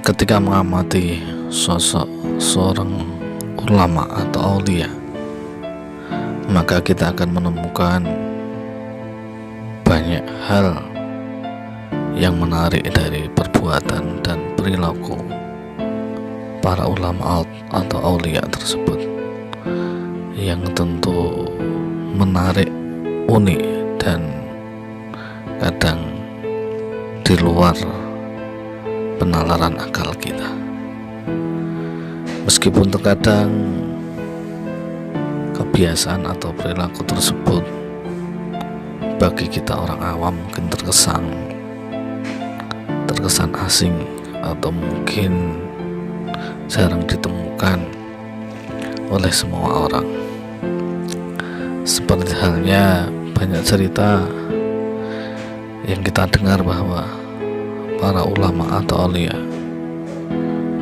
Ketika mengamati sosok seorang ulama atau aulia, maka kita akan menemukan banyak hal yang menarik dari perbuatan dan perilaku para ulama atau aulia tersebut, yang tentu menarik, unik, dan kadang di luar penalaran akal kita. Meskipun terkadang kebiasaan atau perilaku tersebut bagi kita orang awam mungkin terkesan asing atau mungkin jarang ditemukan oleh semua orang. Seperti halnya banyak cerita yang kita dengar bahwa para ulama atau aulia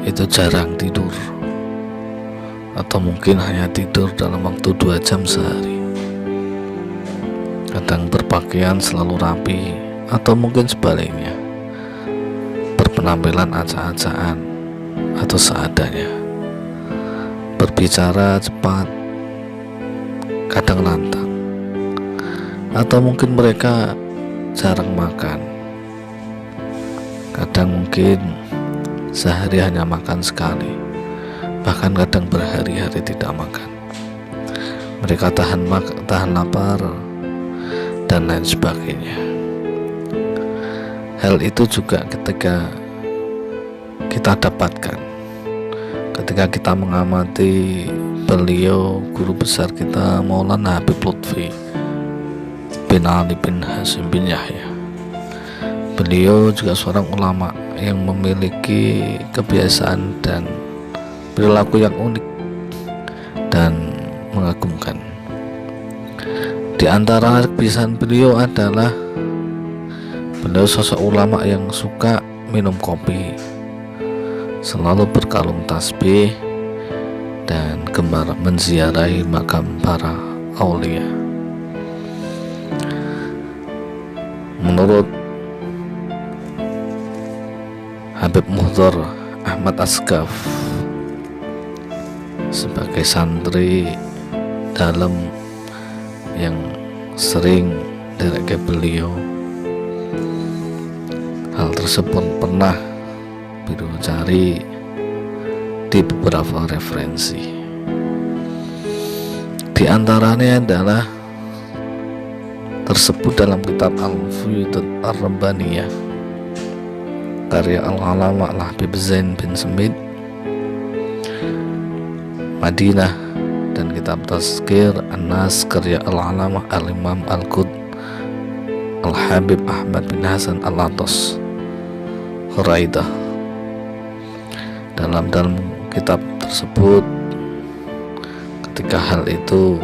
itu jarang tidur, atau mungkin hanya tidur dalam waktu 2 jam sehari. Kadang berpakaian selalu rapi, atau mungkin sebaliknya, berpenampilan acak-acakan atau seadanya, berbicara cepat, kadang lantang, atau mungkin mereka jarang makan. Kadang mungkin sehari hanya makan sekali, bahkan kadang berhari-hari tidak makan. Mereka tahan lapar dan lain sebagainya. Hal itu juga ketika kita dapatkan ketika kita mengamati beliau, guru besar kita Maulana Habib Lutfi bin Ali bin Hasim bin Yahya. Beliau juga seorang ulama yang memiliki kebiasaan dan perilaku yang unik dan mengagumkan. Di antara kebiasaan beliau adalah beliau sosok ulama yang suka minum kopi, selalu berkalung tasbih, dan gemar menziarahi makam para aulia. Menurut Habib Muhdhar Ahmad Asghaf sebagai santri dalam yang sering direke beliau, hal tersebut pernah beliau cari di beberapa referensi. Di antaranya adalah tersebut dalam kitab Al-Fuyudat Ar-Rabbaniyah karya Al-Alama Al-Habib Zain bin Semit Madinah, dan kitab Tazkir An-Nas karya Al-Alama Al-Imam Al-Qud Al-Habib Ahmad bin Hasan Al-Atas Khuraidah. Dalam kitab tersebut, ketika hal itu,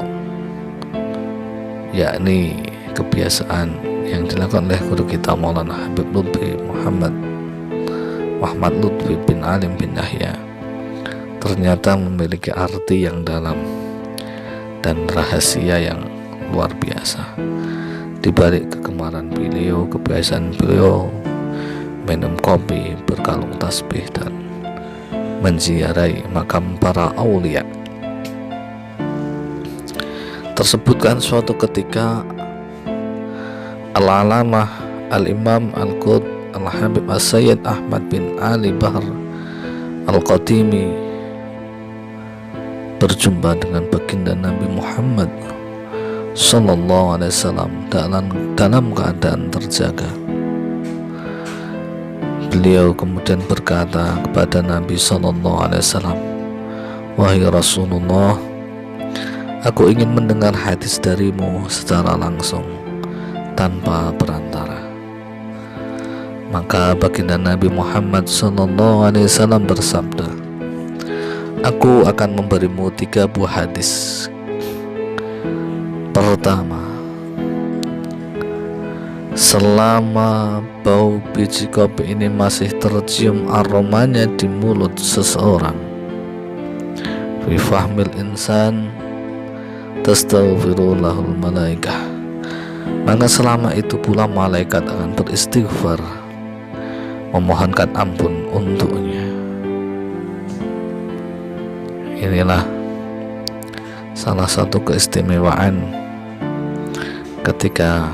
yakni kebiasaan yang dilakukan oleh guru kita Maulana Habib Lutfi Muhammad Lutfi bin Alim bin Yahya, ternyata memiliki arti yang dalam dan rahasia yang luar biasa. Di balik kegemaran beliau, kebiasaan beliau minum kopi, berkalung tasbih, dan menziarahi makam para aulia, tersebutkan suatu ketika Al-Alamah Al-Imam Al-Qud Al-Habib As-Sayyid Ahmad bin Ali Bahr Al-Qatimi berjumpa dengan baginda Nabi Muhammad Sallallahu Alaihi Wasallam dalam keadaan terjaga. Beliau kemudian berkata kepada Nabi Sallallahu Alaihi Wasallam, "Wahai Rasulullah, aku ingin mendengar hadis darimu secara langsung tanpa perantara." Maka baginda Nabi Muhammad SAW bersabda, "Aku akan memberimu 3 buah hadis. Pertama, selama bau biji kopi ini masih tercium aromanya di mulut seseorang, fi fahmil insan tastaghfirullahul malaikah, maka selama itu pula malaikat akan beristighfar memohonkan ampun untuknya. Inilah salah satu keistimewaan ketika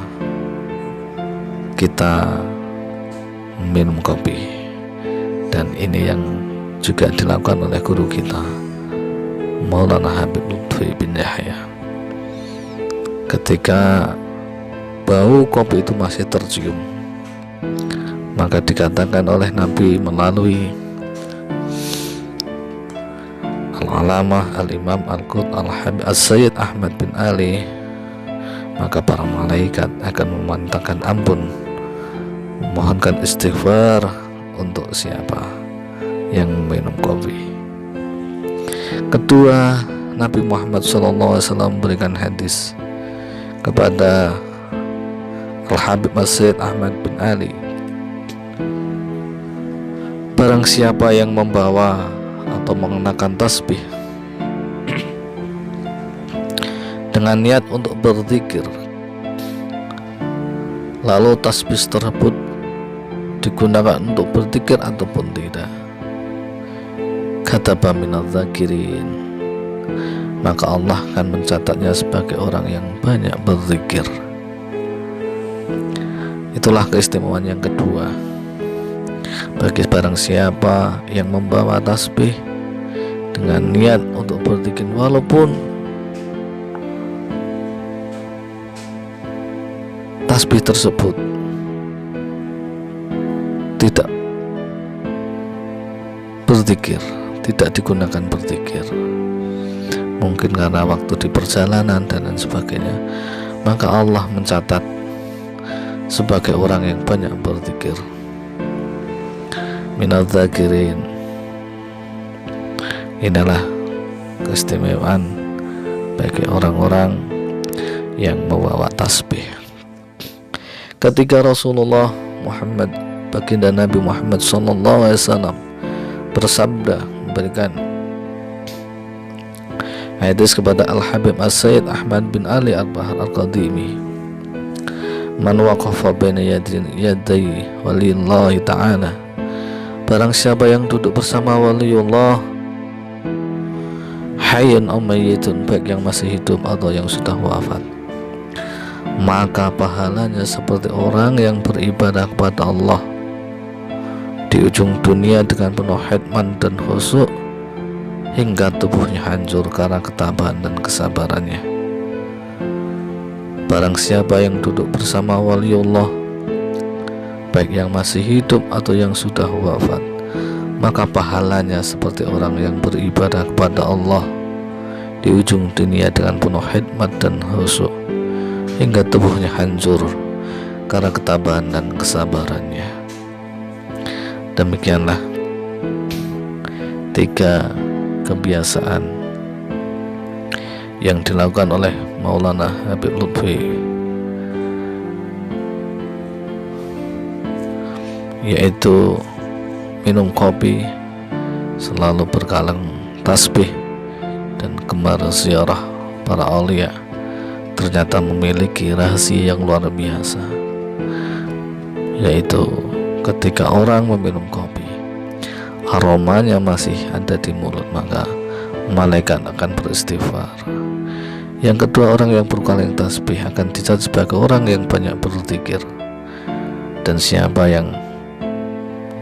kita minum kopi, dan ini yang juga dilakukan oleh guru kita Maulana Habib Lutfi bin Yahya. Ketika bau kopi itu masih tercium, maka dikatakan oleh Nabi melalui Al-Alamah Al-Imam Al-Qut Al-Habib As-Sayyid Ahmad bin Ali, maka para malaikat akan memintakan ampun, memohonkan istighfar untuk siapa yang minum kopi. Kedua, Nabi Muhammad SAW memberikan hadis kepada Al-Habib As-Sayyid Ahmad bin Ali, barang siapa yang membawa atau mengenakan tasbih dengan niat untuk berzikir, lalu tasbih tersebut digunakan untuk berzikir ataupun tidak, kataba minadz-dzakirin, maka Allah akan mencatatnya sebagai orang yang banyak berzikir. Itulah keistimewaan yang kedua, bagi barang siapa yang membawa tasbih dengan niat untuk berzikir, walaupun tasbih tersebut tidak berzikir, tidak digunakan berzikir, mungkin karena waktu di perjalanan dan lain sebagainya, maka Allah mencatat sebagai orang yang banyak berzikir. Minadz-dzakirin. Inilah keistimewaan bagi orang-orang yang membawa tasbih. Ketika Rasulullah Muhammad, baginda Nabi Muhammad SAW bersabda, memberikan hadis kepada Al-Habib As-Sayyid Ahmad bin Ali Al-Bahar Al-Qadimi, man waqafa baina yaday walillahi ta'ala, barang siapa yang duduk bersama waliullah, hayyun aw mayyitun, baik yang masih hidup atau yang sudah wafat, maka pahalanya seperti orang yang beribadah kepada Allah di ujung dunia dengan penuh khidmat dan khusyuk hingga tubuhnya hancur karena ketabahan dan kesabarannya. Barang siapa yang duduk bersama waliullah, baik yang masih hidup atau yang sudah wafat, maka pahalanya seperti orang yang beribadah kepada Allah di ujung dunia dengan penuh khidmat dan khusyuk hingga tubuhnya hancur karena ketabahan dan kesabarannya. Demikianlah 3 kebiasaan yang dilakukan oleh Maulana Habib Lutfi, yaitu minum kopi, selalu berkaleng tasbih, dan gemar ziarah para aulia. Ternyata memiliki rahasia yang luar biasa, yaitu ketika orang meminum kopi, aromanya masih ada di mulut, maka malaikat akan beristighfar. Yang kedua, orang yang berkaleng tasbih akan dicatat sebagai orang yang banyak berzikir. Dan siapa yang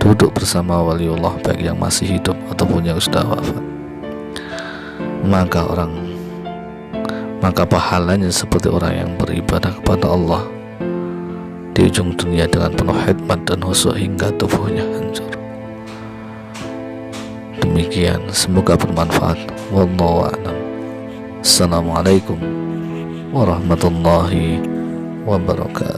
duduk bersama waliullah, baik yang masih hidup ataupun yang sudah wafat, maka pahalanya seperti orang yang beribadah kepada Allah di ujung dunia dengan penuh khidmat dan khusyuk hingga tubuhnya hancur. Demikian, semoga bermanfaat. Wallahu a'lam. Assalamualaikum warahmatullahi wabarakatuh.